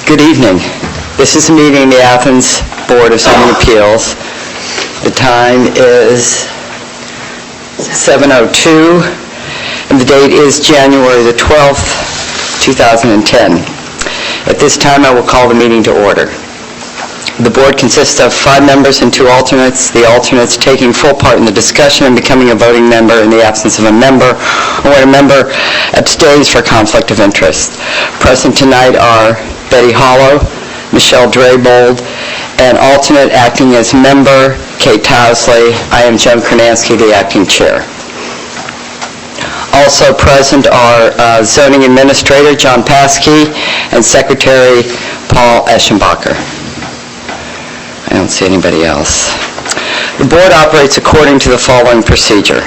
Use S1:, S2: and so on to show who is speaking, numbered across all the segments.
S1: Good evening. This is a meeting of the Athens Board of Zoning Appeals. The time is 7:02, and the date is January the 12th, 2010. At this time, I will call the meeting to order. The board consists of 5 members and 2 alternates, the alternates taking full part in the discussion and becoming a voting member in the absence of a member, or when a member abstains for conflict of interest. Present tonight are Betty Hollow, Michelle Draybold, and alternate acting as member, Kate Towsley. I am Joan Kernansky, the acting chair. Also present are zoning administrator John Paskey and secretary Paul Eschenbacher. I don't see anybody else. The board operates according to the following procedure.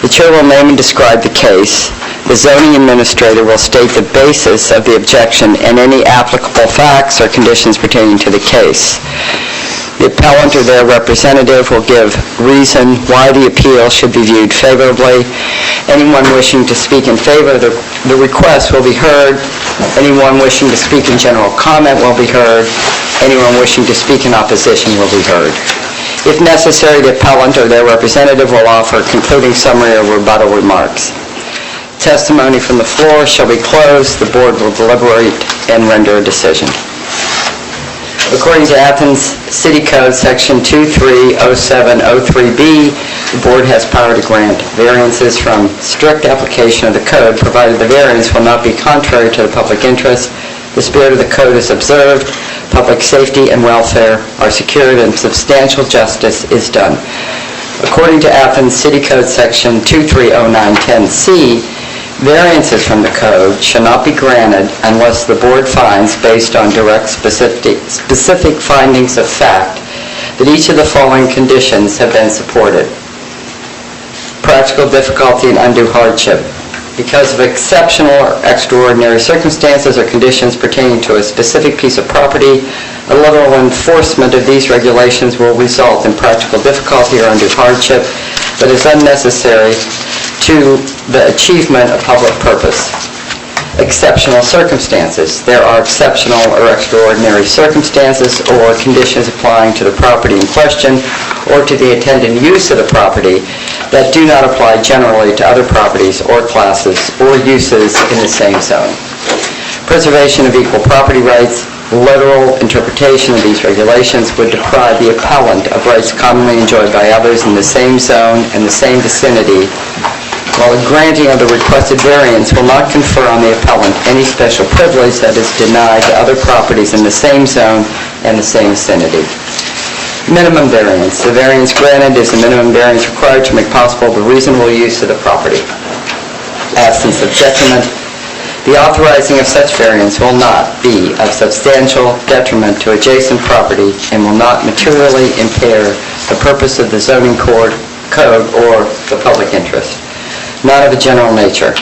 S1: The chair will name and describe the case. The zoning administrator will state the basis of the objection and any applicable facts or conditions pertaining to the case. The appellant or their representative will give reason why the appeal should be viewed favorably. Anyone wishing to speak in favor of the request will be heard. Anyone wishing to speak in general comment will be heard. Anyone wishing to speak in opposition will be heard. If necessary, the appellant or their representative will offer a concluding summary or rebuttal remarks. Testimony from the floor shall be closed. The board will deliberate and render a decision. According to Athens City Code, Section 230703B, the board has power to grant variances from strict application of the code, provided the variance will not be contrary to the public interest, the spirit of the code is observed, public safety and welfare are secured, and substantial justice is done. According to Athens City Code Section 230910C, variances from the code shall not be granted unless the board finds, based on direct specific findings of fact, that each of the following conditions have been supported. Practical difficulty and undue hardship. Because of exceptional or extraordinary circumstances or conditions pertaining to a specific piece of property, a literal enforcement of these regulations will result in practical difficulty or undue hardship that is unnecessary to the achievement of public purpose. Exceptional circumstances. There are exceptional or extraordinary circumstances or conditions applying to the property in question or to the attendant use of the property that do not apply generally to other properties or classes or uses in the same zone. Preservation of equal property rights. Literal interpretation of these regulations would deprive the appellant of rights commonly enjoyed by others in the same zone and the same vicinity, while the granting of the requested variance will not confer on the appellant any special privilege that is denied to other properties in the same zone and the same vicinity. Minimum variance. The variance granted is the minimum variance required to make possible the reasonable use of the property. Absence of detriment. The authorizing of such variance will not be of substantial detriment to adjacent property and will not materially impair the purpose of the zoning code or the public interest. Not of a general nature.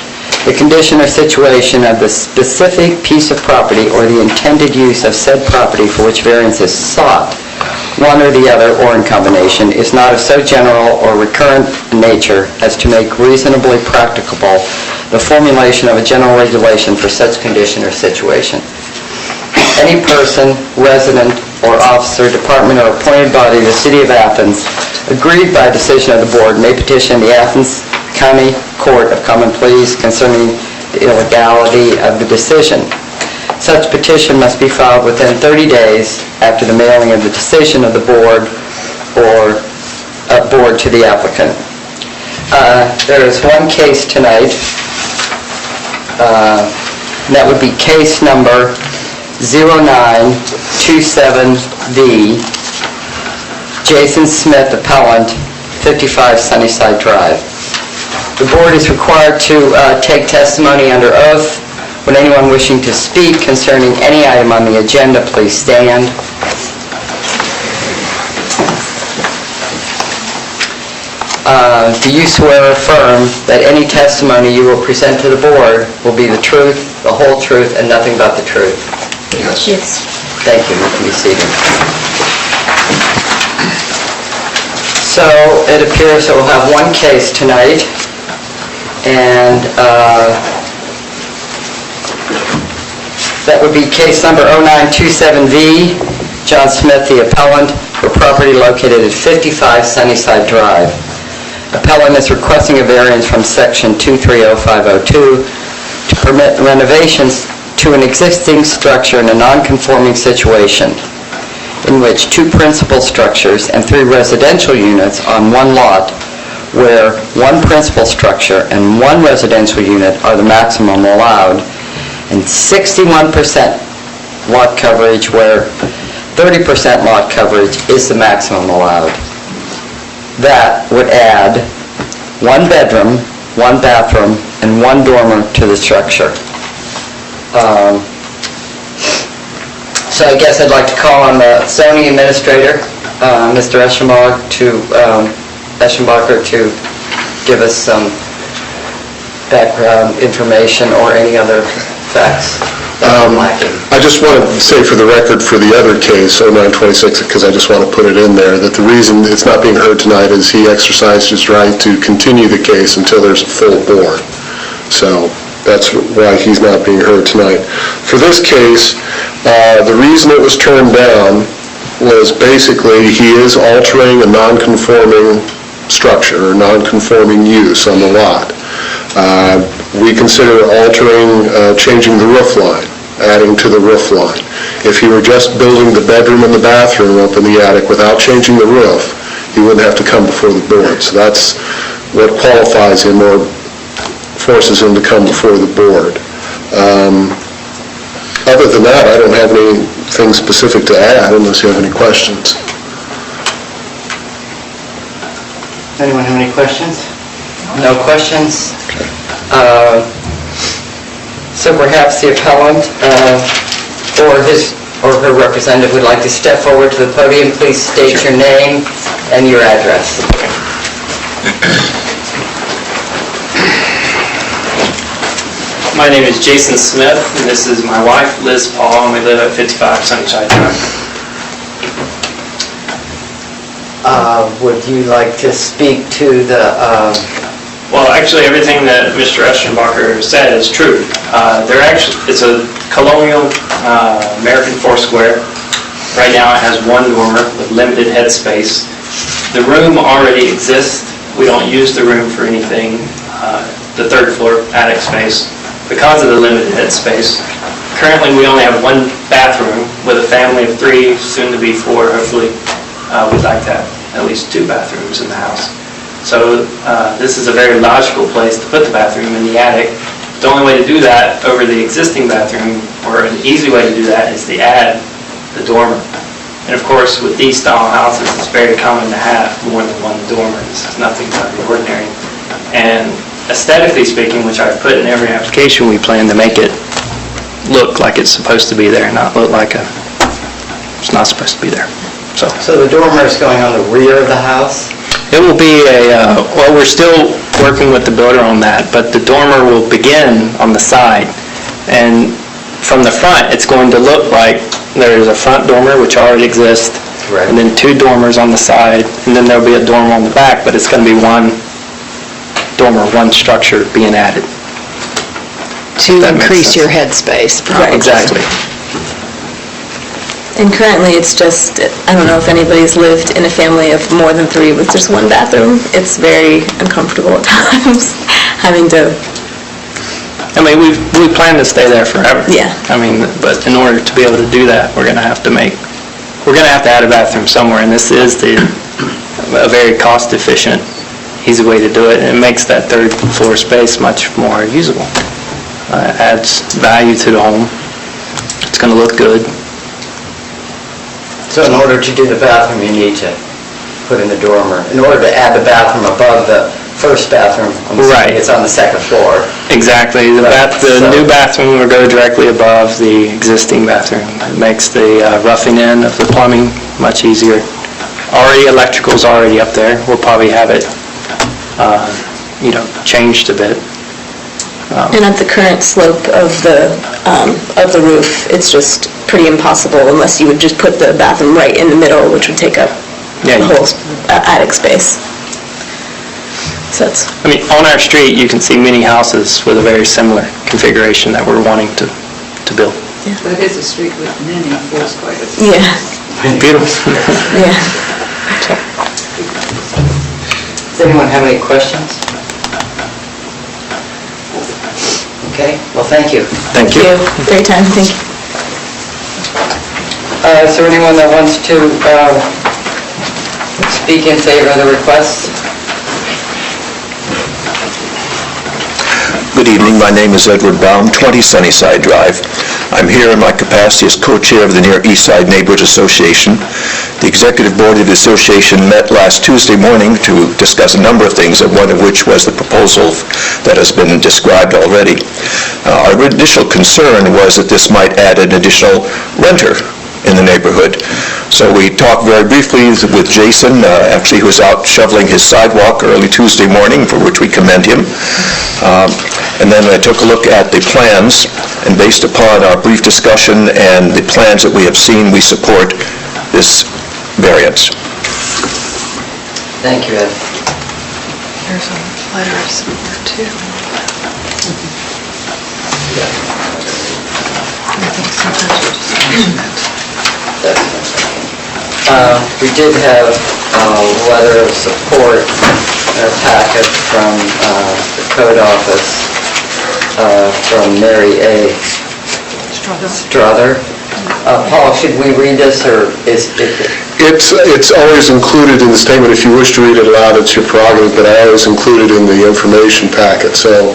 S1: The condition or situation of the specific piece of property or the intended use of said property for which variance is sought, one or the other or in combination, is not of so general or recurrent nature as to make reasonably practicable the formulation of a general regulation for such condition or situation. Any person, resident, or officer, department, or appointed body of the City of Athens, aggrieved by a decision of the board, may petition the Athens County Court of Common Pleas concerning the illegality of the decision. Such petition must be filed within 30 days after the mailing of the decision of the board or to the applicant. There is one case tonight. That would be case number 0927V, Jason Smith, appellant, 55 Sunnyside Drive. The board is required to take testimony under oath. Would anyone wishing to speak concerning any item on the agenda, please stand. Do you swear or affirm that any testimony you will present to the board will be the truth, the whole truth, and nothing but the truth?
S2: Yes.
S3: Yes.
S1: Thank you. You can be seated. So it appears that we'll have one case tonight, and That would be case number 0927V, John Smith, the appellant, for property located at 55 Sunnyside Drive. Appellant is requesting a variance from section 230502 to permit renovations to an existing structure in a non-conforming situation in which 2 principal structures and 3 residential units on one lot, where 1 principal structure and 1 residential unit are the maximum allowed, and 61% lot coverage where 30% lot coverage is the maximum allowed. That would add 1 bedroom, 1 bathroom, and 1 dormer to the structure. So I guess I'd like to call on the zoning administrator, Mr. Eschenbacher, to give us some background information or any other facts that I'm lacking.
S2: I just want to say for the record for the other case, 0926, because I just want to put it in there, that the reason it's not being heard tonight is he exercised his right to continue the case until there's a full board. So that's why he's not being heard tonight. For this case, the reason it was turned down was basically he is altering a non-conforming structure, or non-conforming use on the lot. We consider altering, changing the roof line, adding to the roof line. If he were just building the bedroom and the bathroom up in the attic without changing the roof, he wouldn't have to come before the board. So that's what qualifies him or forces him to come before the board. Other than that, I don't have anything specific to add unless you have any questions.
S1: Anyone have any questions? No questions? So perhaps the appellant or his or her representative would like to step forward to the podium. Please state your name and your address.
S3: My name is Jason Smith, and this is my wife, Liz Paul, and we live at 55 Sunnyside Drive.
S1: Would you like to speak to the...
S3: Well, actually, everything that Mr. Eschenbacher said is true. It's a colonial American four-square. Right now it has 1 dormer with limited head space. The room already exists. We don't use the room for anything, the 3rd floor attic space, because of the limited head space. Currently, we only have 1 bathroom with a family of 3, soon to be 4, hopefully. We'd like to have at least 2 bathrooms in the house. So this is a very logical place to put the bathroom, in the attic. The only way to do that over the existing bathroom, or an easy way to do that, is to add the dormer. And of course, with these style houses, it's very common to have more than 1 dormer. This is nothing out of the ordinary. And aesthetically speaking, which I've put in every application, we plan to make it look like it's supposed to be there, not look like it's not supposed to be there.
S1: So the dormer is going on the rear of the house?
S3: It will be well, we're still working with the builder on that, but the dormer will begin on the side. And from the front, it's going to look like there's a front dormer, which already exists,
S1: Right.
S3: and then 2 dormers on the side, and then there'll be a dormer on the back, but it's going to be 1 dormer, 1 structure being added.
S4: To
S3: That makes
S4: increase
S3: sense.
S4: your headspace.
S3: Right, exactly.
S4: And currently, it's just, I don't know if anybody's lived in a family of more than 3 with just 1 bathroom. It's very uncomfortable at times, having to...
S3: I mean, we plan to stay there forever.
S4: Yeah.
S3: I mean, but in order to be able to do that, we're going to have to add a bathroom somewhere, and this is a very cost-efficient, easy way to do it, and it makes that 3rd floor space much more usable. Adds value to the home. It's going to look good.
S1: So in order to do the bathroom, you need to put in the dormer. In order to add the bathroom above the first bathroom, I'm assuming
S3: Right.
S1: it's on the 2nd floor.
S3: Exactly. The new bathroom will go directly above the existing bathroom. It makes the roughing in of the plumbing much easier. Electrical's already up there. We'll probably have it, changed a bit.
S4: And at the current slope of the roof, it's just pretty impossible unless you would just put the bathroom right in the middle, which would take up the whole attic space. So that's...
S3: I mean, on our street, you can see many houses with a very similar configuration that we're wanting to build.
S5: But it's a street with many four squares.
S4: Yeah,
S3: Beautiful.
S4: yeah.
S1: Does anyone have any questions? Okay, well, thank you.
S3: Thank you.
S4: For your time, thank you.
S1: Is there anyone that wants to speak in favor of the request?
S6: Good evening, my name is Edward Baum, 20 Sunnyside Drive. I'm here in my capacity as co-chair of the Near East Side Neighborhood Association. The executive board of the association met last Tuesday morning to discuss a number of things, one of which was the proposal that has been described already. Our initial concern was that this might add an additional renter in the neighborhood. So we talked very briefly with Jason, actually, who was out shoveling his sidewalk early Tuesday morning, for which we commend him. And then I took a look at the plans, and based upon our brief discussion and the plans that we have seen, we support this variance.
S1: Thank you, Ed.
S5: There's a letter of support too. I think sometimes you just mention it.
S1: We did have a letter of support in our packet from the code office from Mary A. Strother. Paul, should we read this, or is it?
S2: It's always included in the statement. If you wish to read it aloud, it's your prerogative, but I always include it in the information packet. So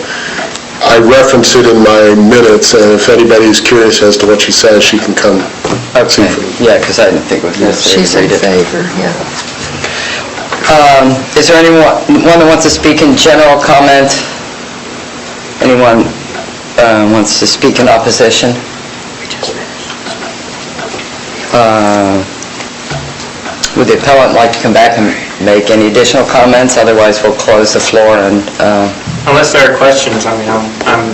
S2: I reference it in my minutes, and if anybody's curious as to what she says, she can come.
S1: Okay, yeah, because I didn't think it was necessary to read it.
S5: favor, yeah.
S1: Is there anyone that wants to speak in general comment? Anyone wants to speak in opposition? Would the appellant like to come back and make any additional comments? Otherwise, we'll close the floor and...
S3: Unless there are questions, I mean, I'm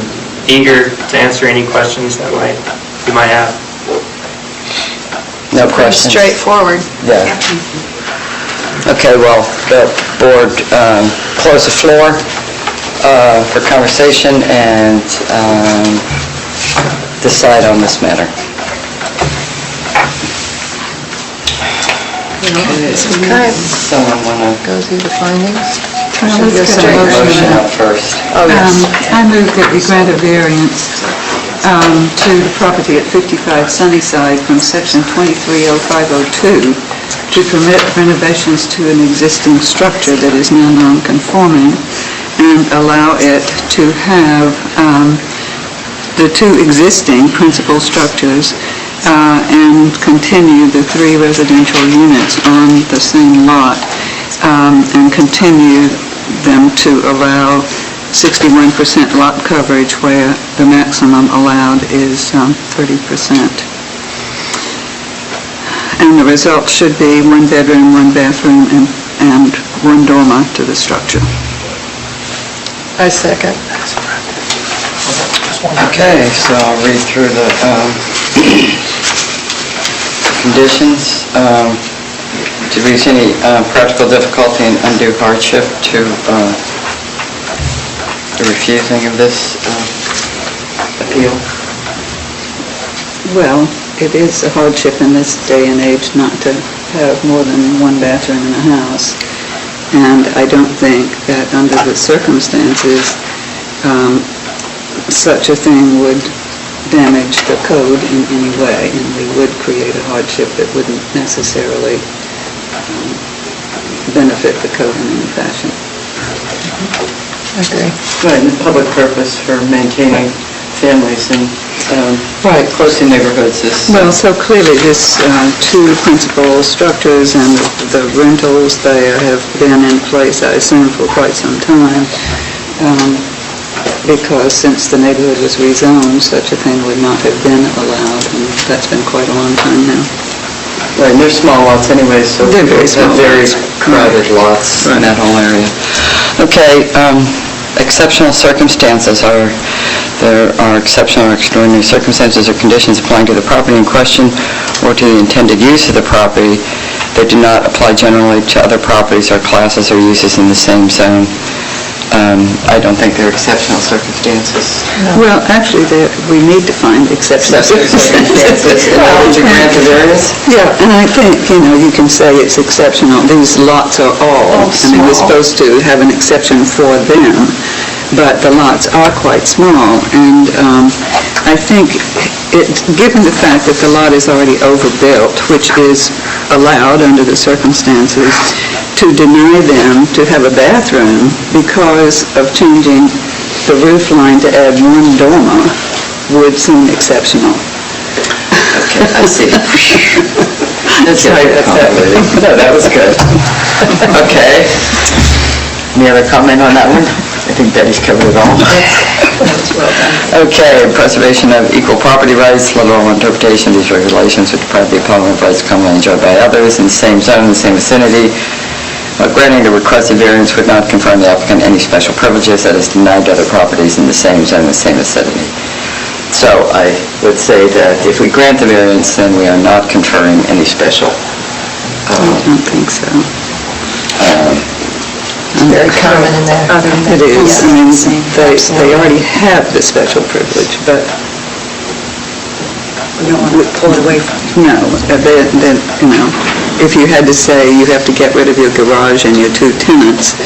S3: eager to answer any questions that you might have.
S1: No questions?
S5: Straightforward.
S1: Yeah. Okay, well, the board close the floor for conversation and decide on this matter.
S5: Okay.
S1: Someone want to
S5: Go through the findings.
S1: take a motion up first?
S7: I move that we grant a variance to the property at 55 Sunnyside from Section 230502 to permit renovations to an existing structure that is now non-conforming and allow it to have the two existing principal structures and continue the three residential units on the same lot and continue them to allow 61% lot coverage where the maximum allowed is 30%. And the result should be one bedroom, one bathroom, and one dormer to the structure.
S5: I second.
S1: Okay, so I'll read through the conditions. Do we see any practical difficulty and undue hardship to the refusing of this appeal?
S7: Well, it is a hardship in this day and age not to have more than one bathroom in a house. And I don't think that under the circumstances, such a thing would damage the code in any way, and we would create a hardship that wouldn't necessarily benefit the code in any fashion.
S5: I agree.
S1: Right, and the public purpose for maintaining families in
S7: Right.
S1: close neighborhoods is...
S7: Well, so clearly this two principal structures and the rentals there have been in place, I assume, for quite some time, because since the neighborhood was rezoned, such a thing would not have been allowed, and that's been quite a long time now.
S1: Right, and they're small lots anyway, so
S7: They're very small
S1: very
S7: lots.
S1: crowded lots in that whole area. Okay, exceptional circumstances are... There are exceptional or extraordinary circumstances or conditions applying to the property in question or to the intended use of the property that do not apply generally to other properties or classes or uses in the same zone. I don't think they're exceptional circumstances.
S7: Well, actually, we need to find exceptional circumstances.
S1: In order to grant the variance?
S7: Yeah, and I think, you can say it's exceptional. These lots are all, we're supposed to have an exception for them, but the lots are quite small, and I think, given the fact that the lot is already overbuilt, which is allowed under the circumstances, to deny them to have a bathroom because of changing the roof line to add one dormer would seem exceptional.
S1: Okay, I see. That's complicated. No, that was good. Okay. Any other comment on that one? I think Betty's covered it all. Okay, preservation of equal property rights, literal interpretation of these regulations which deprive the appellant of rights commonly enjoyed by others in the same zone, in the same vicinity. Granting the requested variance would not confer on the applicant any special privileges that is denied to other properties in the same zone, in the same vicinity. So I would say that if we grant the variance, then we are not conferring any special.
S7: I don't think so.
S5: Very common in there.
S7: It is. They already have the special privilege, but... We don't want to pull it away from them. No, if you had to say you have to get rid of your garage and your two tenants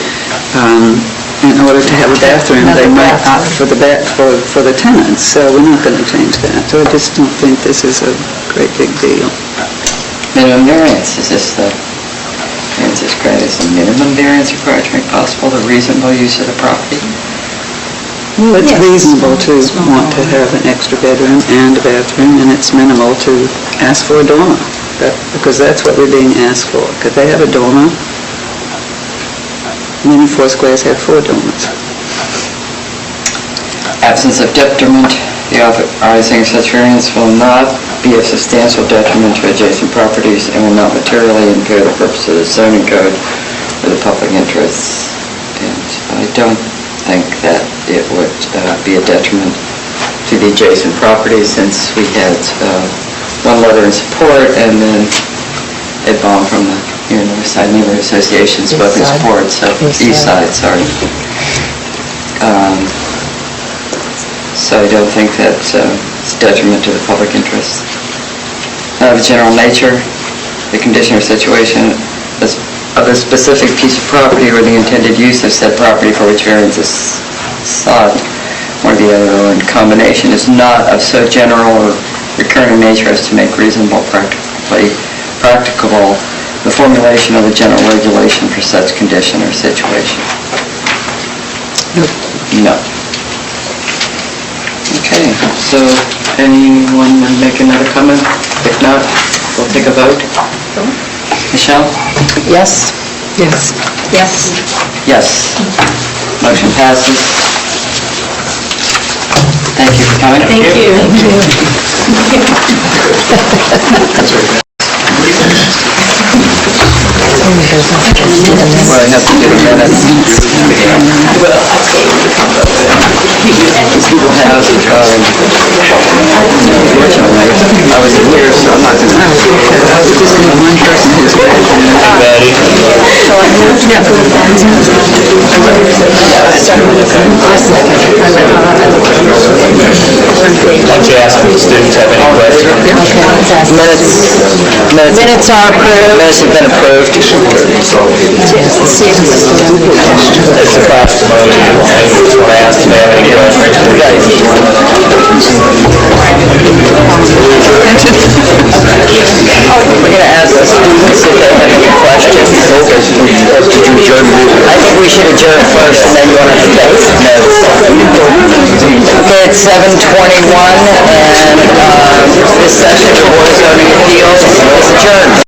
S7: in order to have a bathroom, they might opt for the tenants, so we're not going to change that. So I just don't think this is a great big deal.
S1: Minimum variance, is this the variance is granted as a minimum variance required to make possible the reasonable use of the property?
S7: Well, it's reasonable to want to have an extra bedroom and a bathroom, and it's minimal to ask for a dormer, because that's what we're being asked for. Could they have a dormer? Many Foursquares have 4 dormers.
S1: Absence of detriment, the authorizing such variance will not be a substantial detriment to adjacent properties and will not materially impair the purpose of the zoning code or the public interests. And I don't think that it would be a detriment to the adjacent properties, since we had one letter in support and then Ed Baum from the North Side Neighborhood Associations, both in support, so East Side, sorry. So I don't think that it's a detriment to the public interest. Of general nature, the condition or situation of a specific piece of property or the intended use of said property for which variance is sought, one or the other, or in combination, is not of so general or recurring nature as to make reasonable practicable the formulation of a general regulation for such condition or situation. No. Okay, so anyone want to make another comment? If not, we'll take a vote. Michelle?
S5: Yes.
S7: Yes.
S5: Yes.
S1: Yes. Motion passes. Thank you for coming.
S4: Thank you.
S1: Well, I have to do the minutes. People have, unfortunately, I was here, so I'm not going to...
S7: I was just need one person who's
S3: Betty? Why don't you ask if the students have any questions?
S1: Minutes are approved. Minutes have been approved.
S3: It's a testimony, and I just want to ask if they have any questions.
S1: We're going to ask the students if they have any questions. I think we should adjourn first, and then you want to take notes. Okay, it's 7:21, and this session of Board of Zoning Appeals is adjourned.